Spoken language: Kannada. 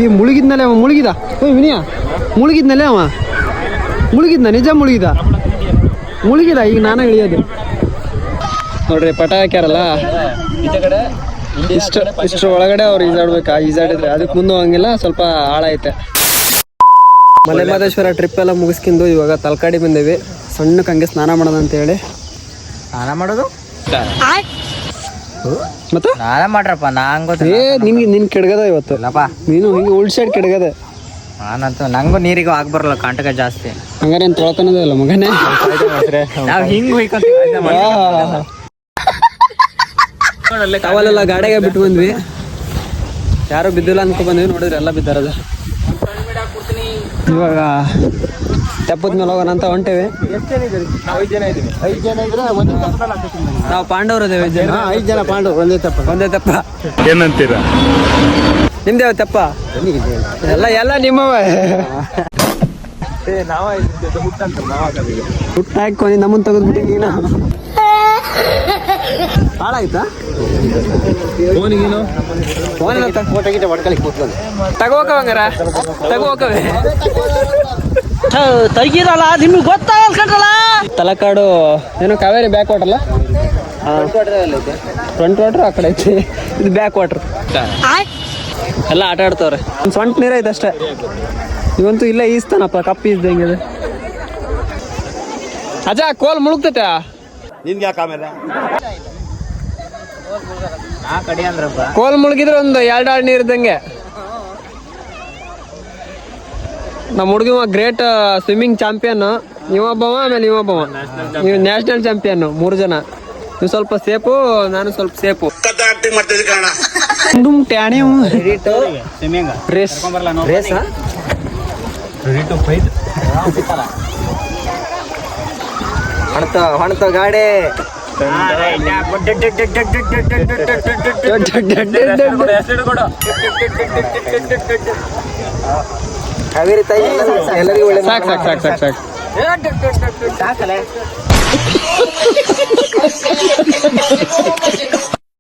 ಈ ಮುಳುಗಿದ್ನಲ್ಲೇ ಅವ ಮುಳುಗಿದ. ಓಯ್ ವಿನಯ ಮುಳುಗಿದ್ನಲ್ಲೇ ಅವ ಮುಳುಗಿದ್ನ, ನಿಜ ಮುಳುಗಿದ. ಈಗ ನಾನೇ ಇಳಿಯೋದು ನೋಡ್ರಿ. ಪಟ ಹಾಕ್ಯಾರಲ್ಲ ಇಷ್ಟು ಒಳಗಡೆ ಅವ್ರು ಈಜಾಡ್ಬೇಕು. ಈಜಾಡಿದ್ರೆ ಅದಕ್ಕೆ ಮುಂದೆ ಹೋಗಂಗಿಲ್ಲ, ಸ್ವಲ್ಪ ಆಳ ಐತೆ. ಮಲೆಮಹದೇಶ್ವರ ಟ್ರಿಪ್ ಎಲ್ಲ ಮುಗಿಸ್ಕೊಂಡು ಇವಾಗ ತಲಕಾಡಿ ಬಂದೇವಿ. ಸಣ್ಣಕ್ಕೆ ಹಂಗೆ ಸ್ನಾನ ಮಾಡೋದು ಅಂತ ಹೇಳಿ. ಸ್ನಾನ ಮಾಡೋದು ಮತ್ತೆ ಸ್ನಾನ ಮಾಡ್ರಪ್ಪ. ನಿನ್ ಕೆಡಗದ ಇವತ್ತು. ನೀನು ಹಿಂಗೆ ಉಲ್ಡ್ ಸೈಡ್ ಕೆಡಗದ. ನಾನಂತೂ ನಂಗೂ ನೀರಿಗೂ ಆಗ್ಬರಲ್ಲ, ಕಾಂಟಕ ಜಾಸ್ತಿ. ಹಂಗಾರೆ ಏನ್ ತೊಳ್ಕೊಳೋದೇ ಇಲ್ಲ ಮಗನೇ. ನಾವು ಹಿಂಗ್ ಅವಲ್ಲೆಲ್ಲ ಗಾಡಿಗೆ ಬಿಟ್ಟು ಬಂದ್ವಿ. ಯಾರು ಬಿದ್ದಿಲ್ಲ ಅನ್ಕೊ ಬಂದ್ವಿ. ನೋಡಿದ್ರೆ ಎಲ್ಲ ಬಿದ್ದಾರದ. ಇವಾಗ ತೆಪ್ಪದ ಮೇಲೆ ಹೋಗೋಣ ಅಂತ ಹೊಂಟೇವಿ. ನಾವು ಪಾಂಡವರು ಅದೇವೆ. 5 ಜನ ಪಾಂಡವರು. ಒಂದೇ ತೆಪ್ಪ ಏನಂತೀರಾ? ನಿಮ್ದೇವ ತೆಪ್ಪ? ಎಲ್ಲ ನಿಮ್ಮವ. ಹುಟ್ಟು ಹಾಕಿ ನಮ್ಮನ್ನು ತೆಗೆದ್ಬಿಟ್ಟು ನೀನು ಹಾಳಾಯ್ತಾ? ತಗೋಕವಂಗಾರ ತಗೋಕವೆ ತೆಗೀರಲ್ಲ, ನಿಮ್ಗೆ ಗೊತ್ತಾಗಲ್ಲ. ತಲಕಾಡು ಏನೋ ಕಾವೇರಿ ಬ್ಯಾಕ್ ವಾಟರ್ಲ್ಲ. ಫ್ರಂಟ್ ವಾಟರ್ ಆ ಕಡೆ ಐತಿ, ಇದು ಬ್ಯಾಕ್ ವಾಟರ್. ಎಲ್ಲ ಆಟ ಆಡ್ತವ್ರೆ. ಒಂದು ಸೊಂಟ ನೀರು ಐತೆ ಅಷ್ಟೇ. ಇವಂತೂ ಇಲ್ಲೇ ಈಸ್ತಾನಪ್ಪ, ಕಪ್ಪು ಈಸ್ದಂಗೆ. ಅಜ್ಜ ಕೋಲ್ ಮುಳುಗ್ತೈತೆ. ನಿನ್ಗೆ ಯಾಕೆ ಆಮೇಲೆ ಕೋಲ್ ಮುಳುಗಿದ್ರೆ ಒಂದು 2 ಆಳು ನೀರು ಇದ್ದಂಗೆ. ನಮ್ಮ ಹುಡುಗ ಗ್ರೇಟ್ ಸ್ವಿಮ್ಮಿಂಗ್ ಚಾಂಪಿಯನ್. ಇವೊಬ್ಬವ, ಆಮೇಲೆ ಇವೊಬ್ಬವ. ನೀವು ನ್ಯಾಷನಲ್ ಚಾಂಪಿಯನ್. 3 ಜನ. ನೀವು ಸ್ವಲ್ಪ ಸೇಫು, ನಾನು ಸ್ವಲ್ಪ ಸೇಫು. ಹೊಣ್ತ ಗಾಡಿ ಕಾವೇರಿ ತಾಯಿ ಎಲ್ಲರಿಗೂ ಒಳ್ಳೆ. ಸಾಕು